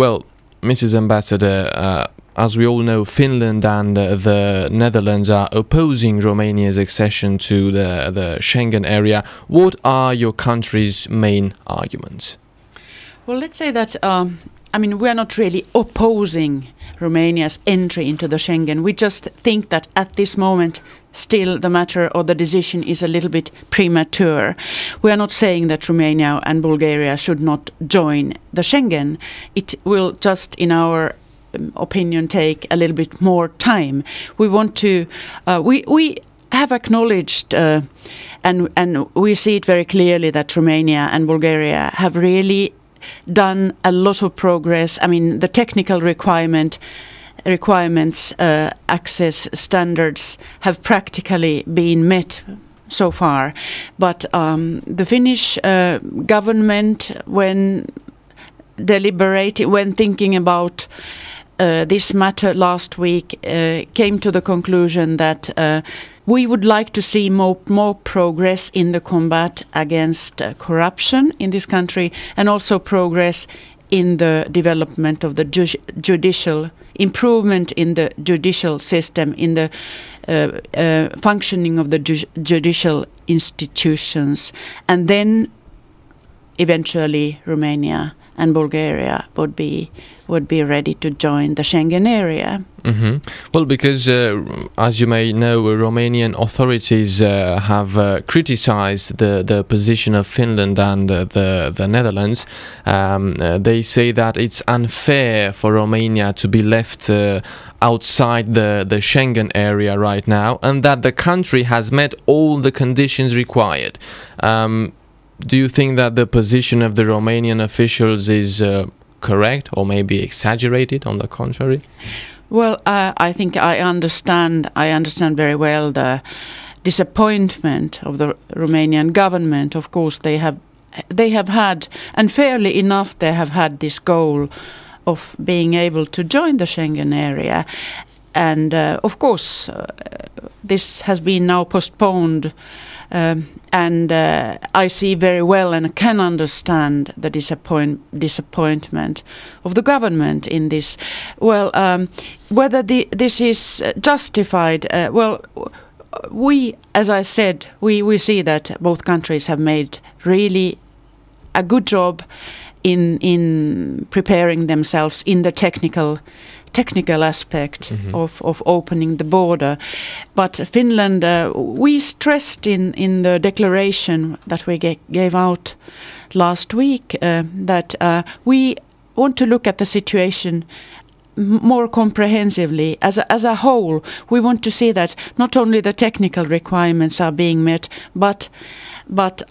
Well, Mrs. Ambassador, as we all know, Finland and the Netherlands are opposing Romania's accession to the Schengen area. What are your country's main arguments? Well, let's say that, we are not really opposing Romania's entry into the Schengen. We just think that at this moment, still the matter or the decision is a little bit premature. We are not saying that Romania and Bulgaria should not join the Schengen. It will just, in our opinion, take a little bit more time. We want to, we have acknowledged and we see it very clearly that Romania and Bulgaria have really done a lot of progress. I mean, the technical requirements, access standards have practically been met so far. But the Finnish government, when deliberating, when thinking about this matter last week, came to the conclusion that we would like to see more progress in the combat against corruption in this country, and also progress in the development of the judicial improvement in the judicial system, in the functioning of the judicial institutions, and then eventually Romania and Bulgaria would be ready to join the Schengen area. Mm-hmm. Well, because as you may know, Romanian authorities have criticized the position of Finland and the Netherlands. They say that it's unfair for Romania to be left outside the Schengen area right now, and that the country has met all the conditions required. Do you think that the position of the Romanian officials is correct, or maybe exaggerated, on the contrary? Well, I think I understand very well the disappointment of the Romanian government. Of course, they have had, and fairly enough, they have had this goal of being able to join the Schengen area. And of course, this has been now postponed. And I see very well and can understand the disappointment of the government in this. Well, whether this is justified, we, as I said, we see that both countries have made really a good job in preparing themselves in the technical aspect of opening the border. But Finland, we stressed in the declaration that we gave out last week that we want to look at the situation more comprehensively as a whole. We want to see that not only the technical requirements are being met, but that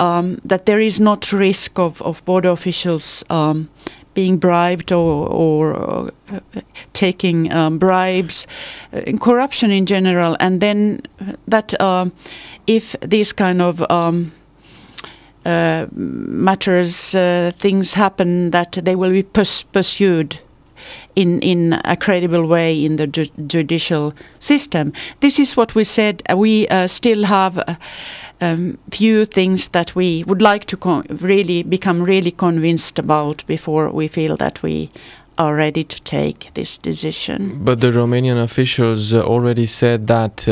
there is not risk of border officials being bribed or taking bribes, corruption in general, and then that if these kind of matters, things happen, that they will be pursued in a credible way in the judicial system. This is what we said. We still have few things that we would like to become really convinced about before we feel that we are ready to take this decision. But the Romanian officials already said that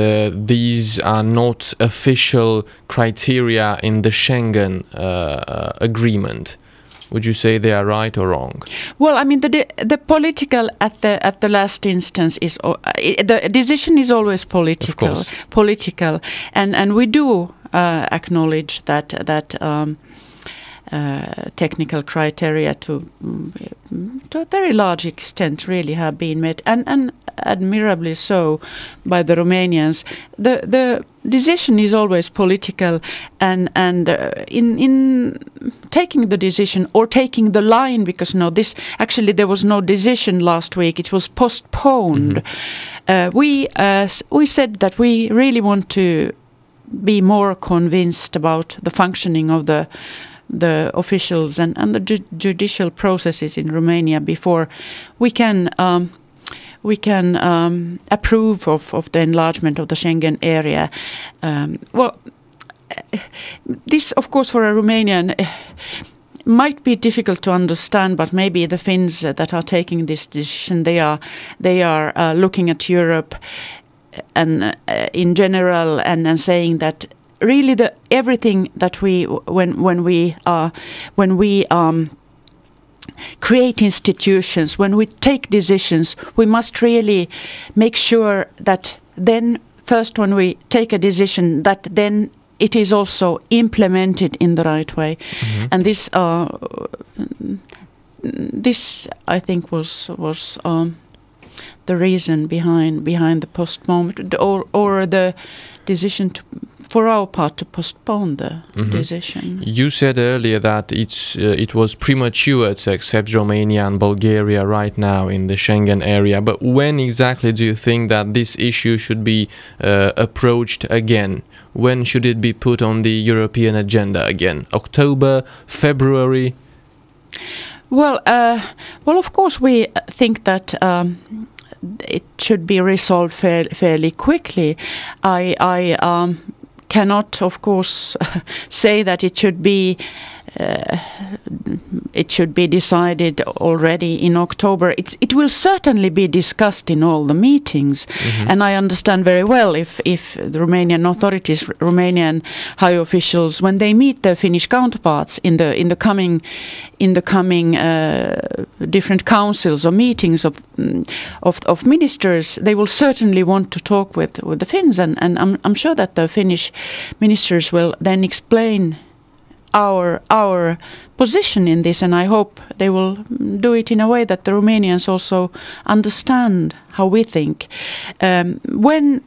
these are not official criteria in the Schengen agreement. Would you say they are right or wrong? Well, I mean, the political at the last instance is the decision is always political. Of course. Political, and we do acknowledge that technical criteria to a very large extent really have been met, and admirably so by the Romanians. The decision is always political, and in taking the decision or taking the line, because there was no decision last week, it was postponed. We said that we really want to be more convinced about the functioning of the officials and the judicial processes in Romania before we can approve of the enlargement of the Schengen area. This, of course, for a Romanian, might be difficult to understand, but maybe the Finns that are taking this decision, they are looking at Europe and in general and saying that really everything that when we create institutions, when we take decisions, we must really make sure that then first when we take a decision that then it is also implemented in the right way. Mm-hmm. And this I think was the reason behind the postponement or the decision for our part to postpone the decision. You said earlier that it was premature to accept Romania and Bulgaria right now in the Schengen area, but when exactly do you think that this issue should be approached again? When should it be put on the European agenda again? October, February? Well, of course we think that it should be resolved fairly quickly. I cannot, of course, say that it should be decided already in October. It will certainly be discussed in all the meetings, and I understand very well if the Romanian authorities, Romanian high officials, when they meet their Finnish counterparts in the coming different councils or meetings of ministers, they will certainly want to talk with the Finns, and I'm sure that the Finnish ministers will then explain our position in this, and I hope they will do it in a way that the Romanians also understand how we think. When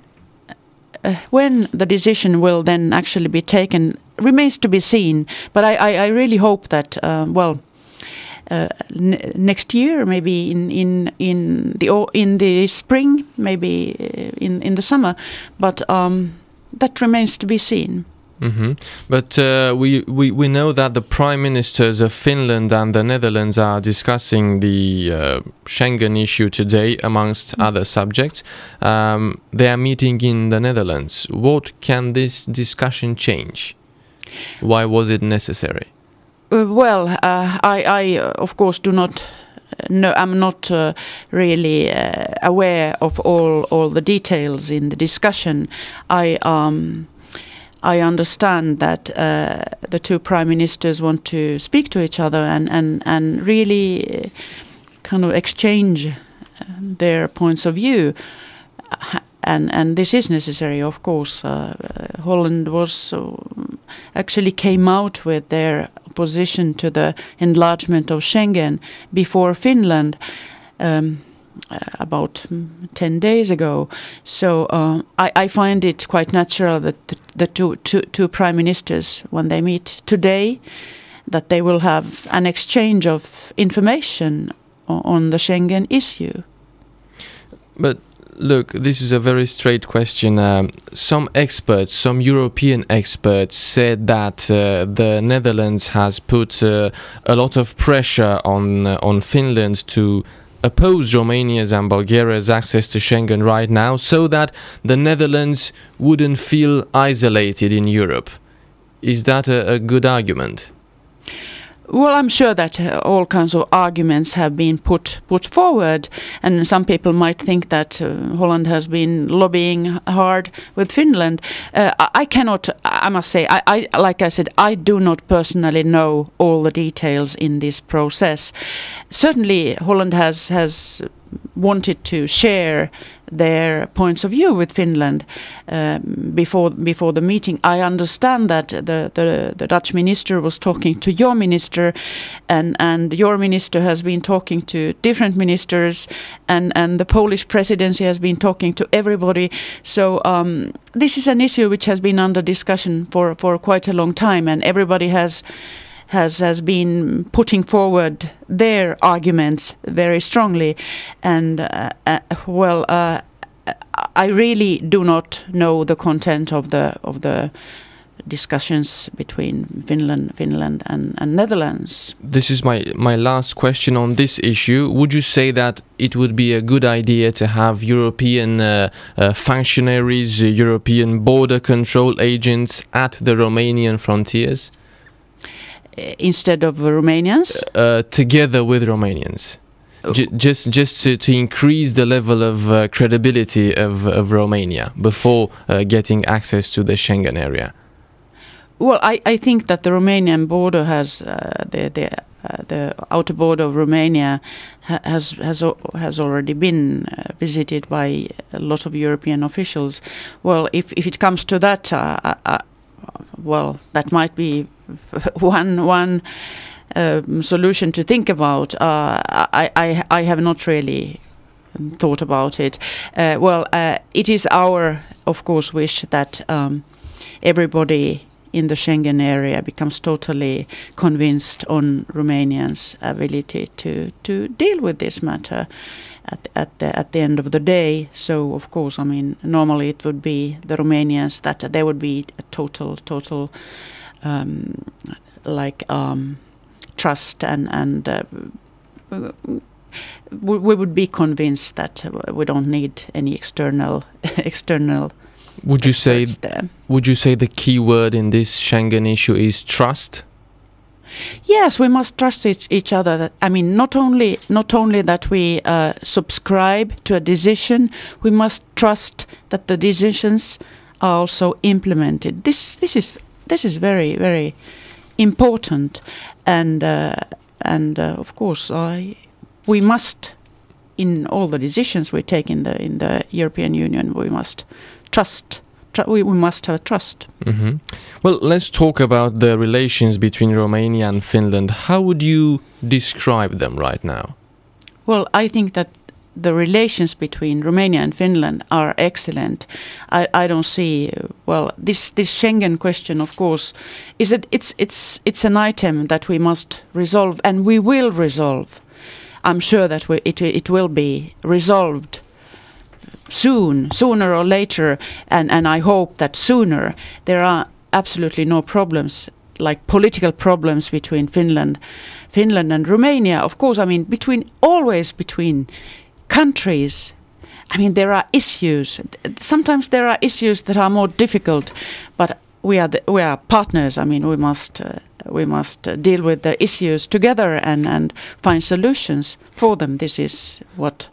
the decision will then actually be taken remains to be seen, but I really hope that next year, maybe in the spring, maybe in the summer, but that remains to be seen. Mm-hmm. But we know that the prime ministers of Finland and the Netherlands are discussing the Schengen issue today, amongst other subjects. They are meeting in the Netherlands. What can this discussion change? Why was it necessary? I of course do not know. I'm not really aware of all the details in the discussion. I understand that the two prime ministers want to speak to each other and really kind of exchange their points of view, and this is necessary, of course. Holland actually came out with their opposition to the enlargement of Schengen before Finland. About 10 days ago, so I find it quite natural that the two prime ministers, when they meet today, that they will have an exchange of information on the Schengen issue. But look, this is a very straight question. Some European experts said that the Netherlands has put a lot of pressure on Finland to oppose Romania's and Bulgaria's access to Schengen right now, so that the Netherlands wouldn't feel isolated in Europe. Is that a good argument? Well, I'm sure that all kinds of arguments have been put forward, and some people might think that Holland has been lobbying hard with Finland. I cannot. I must say, like I said, I do not personally know all the details in this process. Certainly, Holland has wanted to share their points of view with Finland before the meeting. I understand that the Dutch minister was talking to your minister, and your minister has been talking to different ministers, and the Polish presidency has been talking to everybody. So this is an issue which has been under discussion for quite a long time, and everybody has been putting forward their arguments very strongly, and I really do not know the content of the discussions between Finland and Netherlands. This is my last question on this issue. Would you say that it would be a good idea to have European functionaries, European border control agents at the Romanian frontiers? instead of Romanians? Together with Romanians. Just to increase the level of credibility of Romania before getting access to the Schengen area. Well, I think that the Romanian border has the outer border of Romania has already been visited by a lot of European officials. Well, if it comes to that, well, that might be one solution to think about. I have not really thought about it. It is our, of course, wish that everybody in the Schengen area becomes totally convinced on Romanians' ability to deal with this matter at the end of the day. So, of course, I mean, normally it would be the Romanians that there would be a total trust and we would be convinced that we don't need any external. Would you say the key word in this Schengen issue is trust? Yes, we must trust each other. I mean, not only that we subscribe to a decision, we must trust that the decisions are also implemented. This is very, very important, and of course, we must, in all the decisions we take in the European Union, we must trust. We must have trust. Mm-hmm. Well, let's talk about the relations between Romania and Finland. How would you describe them right now? Well, I think that the relations between Romania and Finland are excellent. I don't see. Well, this Schengen question, of course, it's an item that we must resolve, and we will resolve. I'm sure that it will be resolved sooner or later, and I hope that sooner. There are absolutely no problems, like political problems between Finland and Romania. Of course, I mean always between countries. I mean, there are issues. Sometimes there are issues that are more difficult, but we are partners. I mean, we must deal with the issues together and find solutions for them. This is what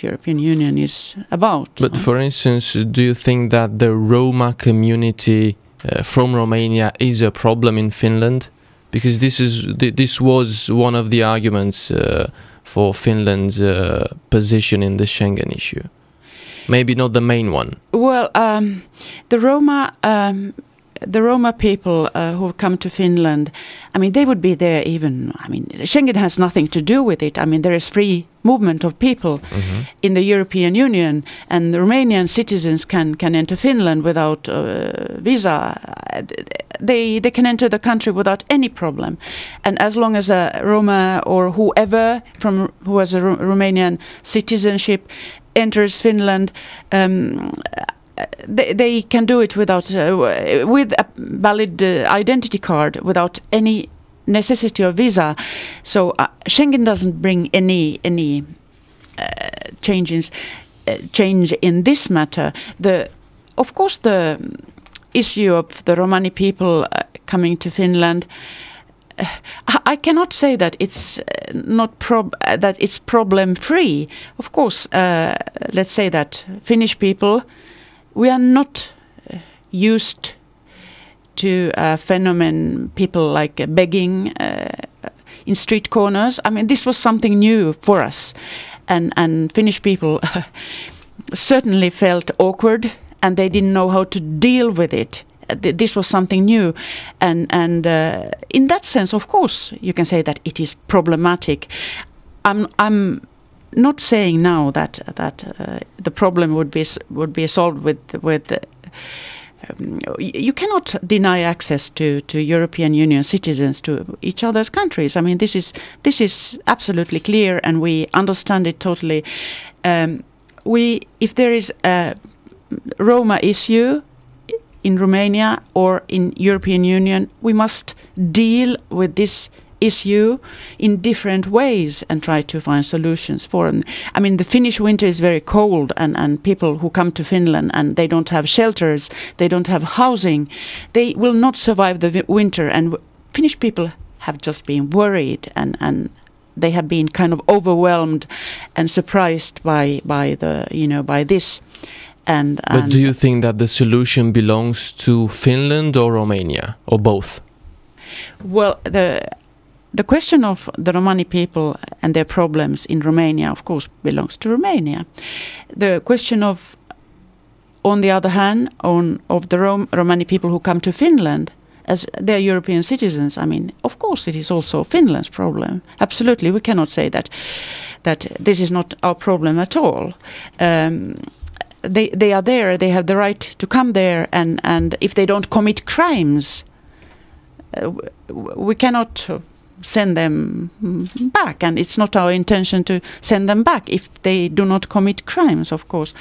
European Union is about. But for instance, do you think that the Roma community from Romania is a problem in Finland? Because this was one of the arguments for Finland's position in the Schengen issue. Maybe not the main one. Well, the Roma people who have come to Finland, I mean, they would be there even. I mean, Schengen has nothing to do with it. I mean, there is free movement of people in the European Union, and the Romanian citizens can enter Finland without visa. They can enter the country without any problem, and as long as a Roma or whoever who has a Romanian citizenship enters Finland, they can do it without with a valid identity card, without any necessity of visa. So Schengen doesn't bring any change in this matter. Of course, the issue of the Romani people coming to Finland, I cannot say that it's that it's problem free. Of course, let's say that Finnish people, we are not used to phenomenon people like begging in street corners. I mean, this was something new for us, and Finnish people certainly felt awkward, and they didn't know how to deal with it. This was something new, and in that sense, of course, you can say that it is problematic. I'm not saying now that the problem would be solved with you cannot deny access to European Union citizens to each other's countries. I mean, this is absolutely clear, and we understand it totally. If there is a Roma issue in Romania or in European Union, we must deal with this issue in different ways and try to find solutions for them. I mean, the Finnish winter is very cold, and people who come to Finland and they don't have shelters, they don't have housing, they will not survive the winter, and Finnish people have just been worried, and they have been kind of overwhelmed and surprised by this. But do you think that the solution belongs to Finland or Romania, or both? Well, the question of the Romani people and their problems in Romania, of course, belongs to Romania. The question of, on the other hand, of the Romani people who come to Finland as they're European citizens, I mean, of course, it is also Finland's problem. Absolutely, we cannot say that this is not our problem at all. They are there. They have the right to come there, and if they don't commit crimes, we cannot send them back, and it's not our intention to send them back if they do not commit crimes, of course.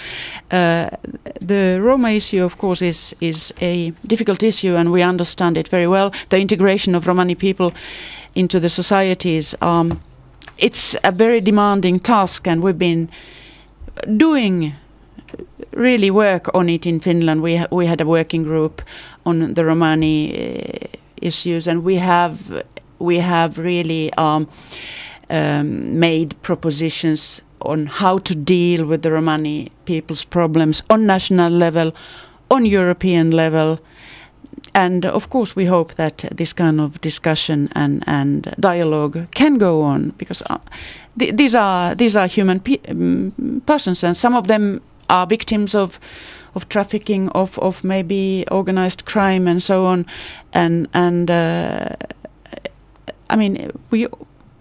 The Roma issue, of course, is a difficult issue, and we understand it very well. The integration of Romani people into the societies, it's a very demanding task, and we've been doing really work on it in Finland. We had a working group on the Romani issues, and we have really made propositions on how to deal with the Romani people's problems on national level, on European level. And of course we hope that this kind of discussion and dialogue can go on, because these are human persons, and some of them are victims of trafficking, of maybe organized crime and so on. And I mean, we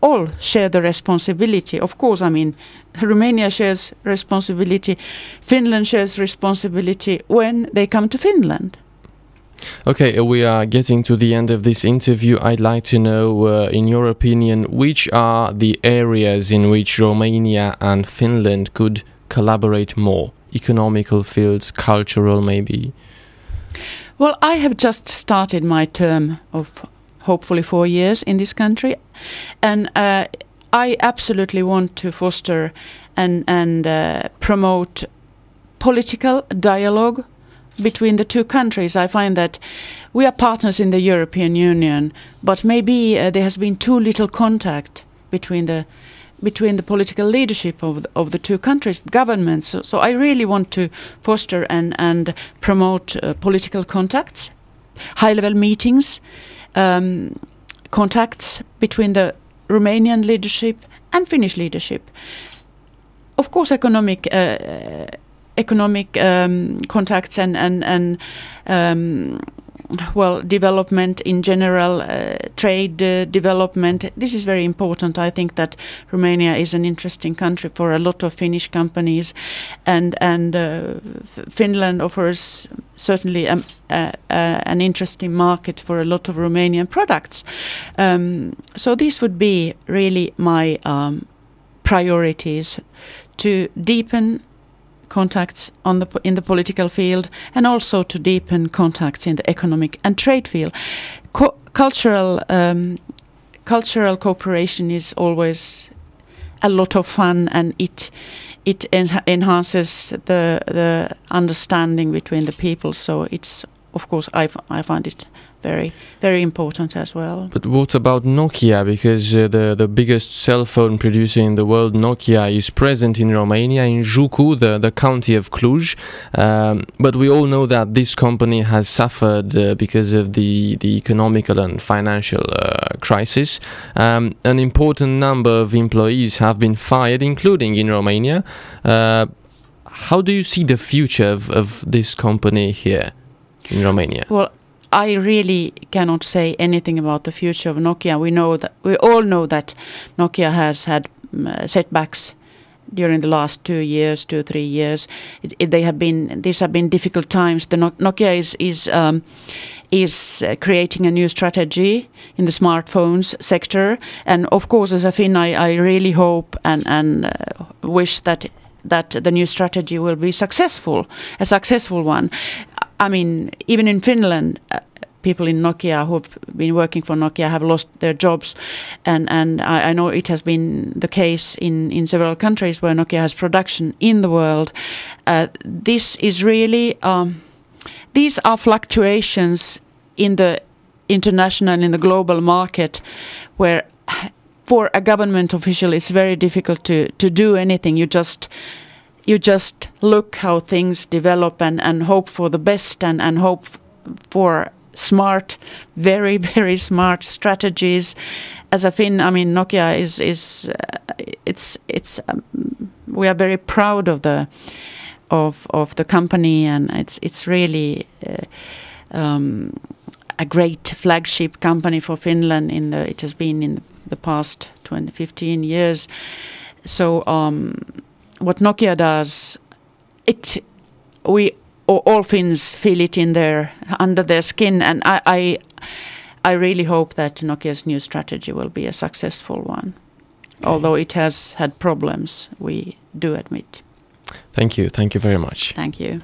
all share the responsibility. Of course, I mean, Romania shares responsibility, Finland shares responsibility when they come to Finland. Okay, we are getting to the end of this interview. I'd like to know, in your opinion, which are the areas in which Romania and Finland could collaborate more? Economical fields, cultural maybe? Well, I have just started my term of hopefully 4 years in this country, and I absolutely want to foster and promote political dialogue between the two countries. I find that we are partners in the European Union, but maybe there has been too little contact between the political leadership of the two countries, governments. So I really want to foster and promote political contacts, high-level meetings, contacts between the Romanian leadership and Finnish leadership. Of course, economic contacts and development in general, trade development. This is very important. I think that Romania is an interesting country for a lot of Finnish companies, and Finland offers certainly an interesting market for a lot of Romanian products. So these would be really my priorities: to deepen contacts in the political field, and also to deepen contacts in the economic and trade field. Cultural cooperation is always a lot of fun, and it enhances the understanding between the people. So it's, of course, I find it very, very important as well. But what about Nokia? Because the biggest cell phone producer in the world, Nokia, is present in Romania, in Jucu, the county of Cluj. But we all know that this company has suffered because of the economical and financial crisis. An important number of employees have been fired, including in Romania. How do you see the future of this company here in Romania? Well, I really cannot say anything about the future of Nokia. We all know that Nokia has had setbacks during the last 2 years, 2-3 years. These have been difficult times. The Nokia is creating a new strategy in the smartphones sector, and of course, as a Finn, I really hope and wish that the new strategy will be a successful one. I mean, even in Finland, people in Nokia who have been working for Nokia have lost their jobs, and I know it has been the case in several countries where Nokia has production in the world. This is really these are fluctuations in the international in the global market, where for a government official it's very difficult to do anything. You just look how things develop and hope for the best and hope for smart, very, very smart strategies. As a Finn, I mean, Nokia is we are very proud of the company, and it's really a great flagship company for Finland. It has been in the past 15 years. So what Nokia does, all Finns feel it under their skin, and I really hope that Nokia's new strategy will be a successful one. Okay. Although it has had problems, we do admit. Thank you very much. Thank you.